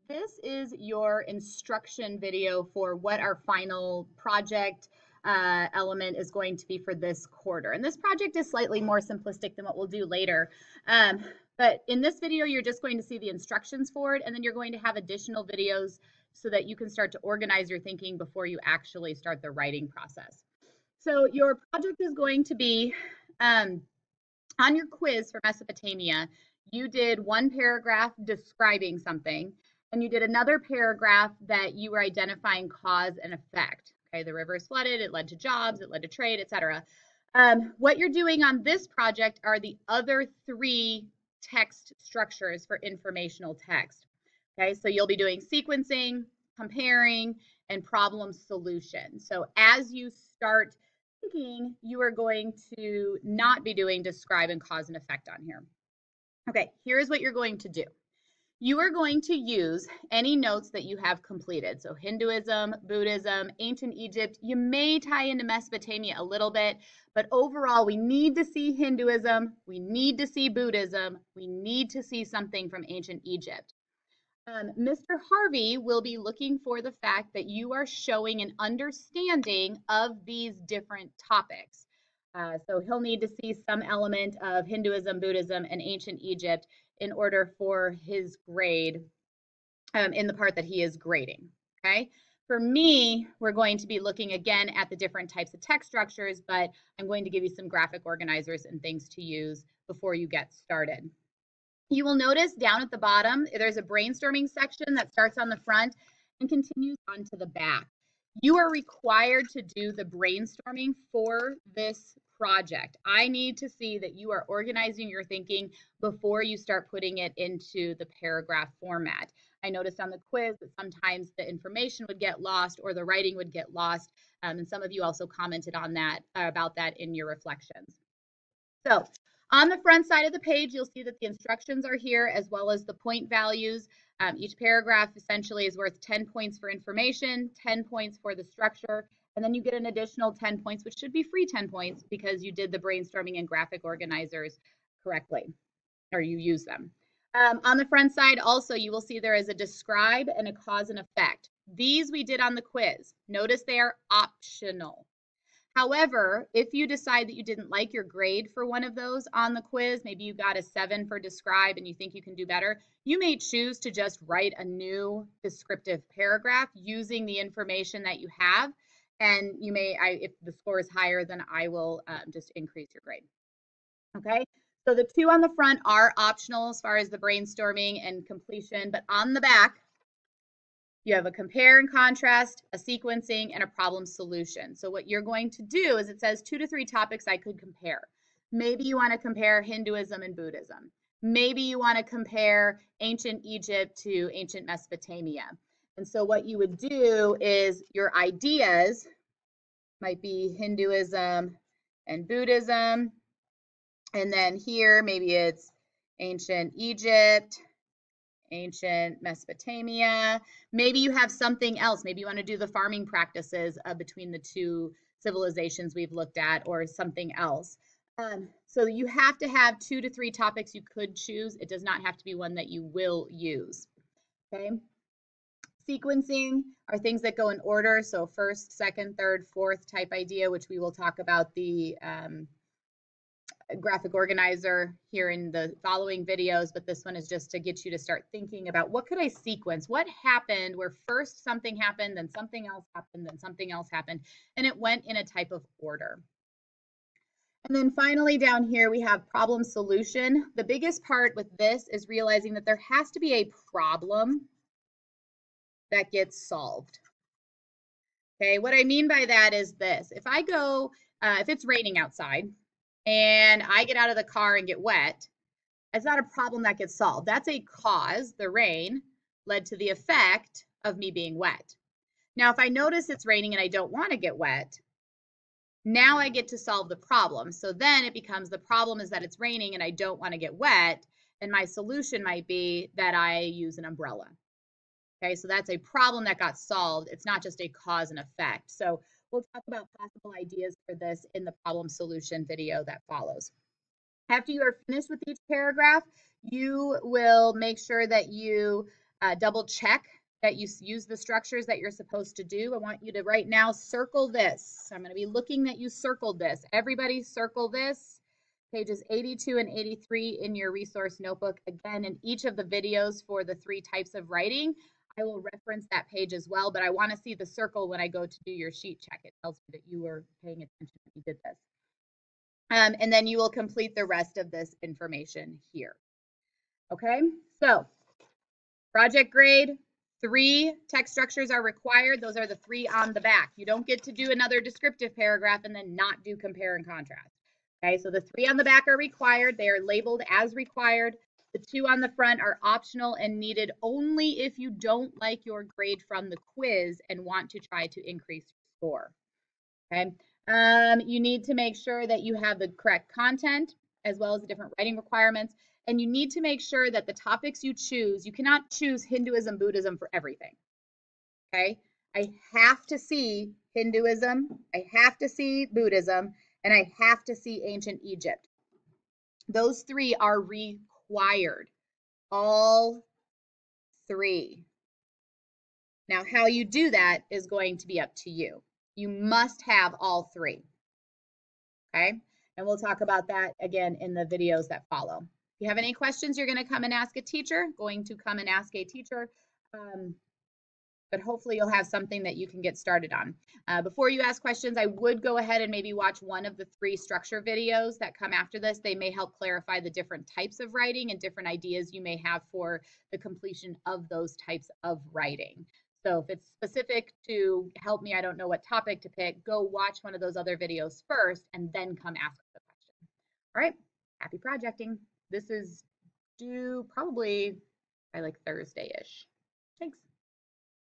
This is your instruction video for what our final project element is going to be for this quarter. And this project is slightly more simplistic than what we'll do later. But in this video, you're just going to see the instructions for it, and then you're going to have additional videos so that you can start to organize your thinking before you actually start the writing process. So your project is going to be on your quiz for Mesopotamia. You did one paragraph describing something, and you did another paragraph that you were identifying cause and effect. Okay, the river is flooded, it led to jobs, it led to trade, etc. What you're doing on this project are the other three text structures for informational text. Okay, so you'll be doing sequencing, comparing, and problem solution. So as you start thinking, you are going to not be doing describe and cause and effect on here. Okay, here's what you're going to do. You are going to use any notes that you have completed. So Hinduism, Buddhism, ancient Egypt, you may tie into Mesopotamia a little bit, but overall we need to see Hinduism, we need to see Buddhism, we need to see something from ancient Egypt. Mr. Harvey will be looking for the fact that you are showing an understanding of these different topics. So he'll need to see some element of Hinduism, Buddhism, and ancient Egypt in order for his grade in the part that he is grading, okay? For me, we're going to be looking again at the different types of text structures, but I'm going to give you some graphic organizers and things to use before you get started. You will notice down at the bottom, there's a brainstorming section that starts on the front and continues on to the back. You are required to do the brainstorming for this project. I need to see that you are organizing your thinking before you start putting it into the paragraph format. I noticed on the quiz that sometimes the information would get lost or the writing would get lost, and some of you also commented on that about that in your reflections. So on the front side of the page, you'll see that the instructions are here as well as the point values. Each paragraph essentially is worth 10 points for information, 10 points for the structure, and then you get an additional 10 points, which should be free 10 points because you did the brainstorming and graphic organizers correctly, or you use them. On the front side also, you will see there is a describe and a cause and effect. These we did on the quiz. Notice they are optional. However, if you decide that you didn't like your grade for one of those on the quiz, maybe you got a 7 for describe and you think you can do better, you may choose to just write a new descriptive paragraph using the information that you have. And you may, if the score is higher, then I will just increase your grade. Okay, so the two on the front are optional as far as the brainstorming and completion, but on the back, you have a compare and contrast, a sequencing, and a problem solution. So what you're going to do is it says 2 to 3 topics I could compare. Maybe you want to compare Hinduism and Buddhism. Maybe you want to compare ancient Egypt to ancient Mesopotamia. And so what you would do is your ideas might be Hinduism and Buddhism. And then here, maybe it's ancient Egypt, ancient Mesopotamia. Maybe you have something else. Maybe you want to do the farming practices between the two civilizations we've looked at or something else. So you have to have 2 to 3 topics you could choose. It does not have to be one that you will use. Okay. Sequencing are things that go in order. So first, second, third, fourth type idea, which we will talk about the graphic organizer here in the following videos, but this one is just to get you to start thinking about what could I sequence? What happened where first something happened, then something else happened, then something else happened, and it went in a type of order. And then finally down here we have problem solution. The biggest part with this is realizing that there has to be a problem that gets solved. Okay, what I mean by that is this. If I go, if it's raining outside, and I get out of the car and get wet, it's not a problem that gets solved. That's a cause, the rain, led to the effect of me being wet. Now, if I notice it's raining and I don't want to get wet, now I get to solve the problem. So then it becomes the problem is that it's raining and I don't want to get wet, and my solution might be that I use an umbrella. Okay, so that's a problem that got solved. It's not just a cause and effect. So we'll talk about possible ideas for this in the problem solution video that follows. After you are finished with each paragraph, you will make sure that you Double check that you use the structures that you're supposed to do. I want you to right now circle this. I'm going to be looking that you circled this. Everybody circle this. Pages 82 and 83 in your resource notebook. Again, in each of the videos for the 3 types of writing, I will reference that page as well, but I want to see the circle when I go to do your sheet check. It tells me that you were paying attention when you did this. And then you will complete the rest of this information here. Okay, so project grade, 3 text structures are required. Those are the 3 on the back. You don't get to do another descriptive paragraph and then not do compare and contrast. Okay, so the 3 on the back are required. They are labeled as required. The 2 on the front are optional and needed only if you don't like your grade from the quiz and want to try to increase your score. Okay, you need to make sure that you have the correct content as well as the different writing requirements. And you need to make sure that the topics you choose, you cannot choose Hinduism, Buddhism for everything. Okay, I have to see Hinduism, I have to see Buddhism, and I have to see ancient Egypt. Those 3 are required, all 3. Now, how you do that is going to be up to you. You must have all 3. Okay, and we'll talk about that again in the videos that follow. If you have any questions, you're going to come and ask a teacher, but hopefully you'll have something that you can get started on. Before you ask questions, I would go ahead and maybe watch one of the 3 structure videos that come after this. They may help clarify the different types of writing and different ideas you may have for the completion of those types of writing. So if it's specific to help me, I don't know what topic to pick, go watch one of those other videos first and then come ask the question. All right, happy projecting. This is due probably by like Thursday-ish. Thanks.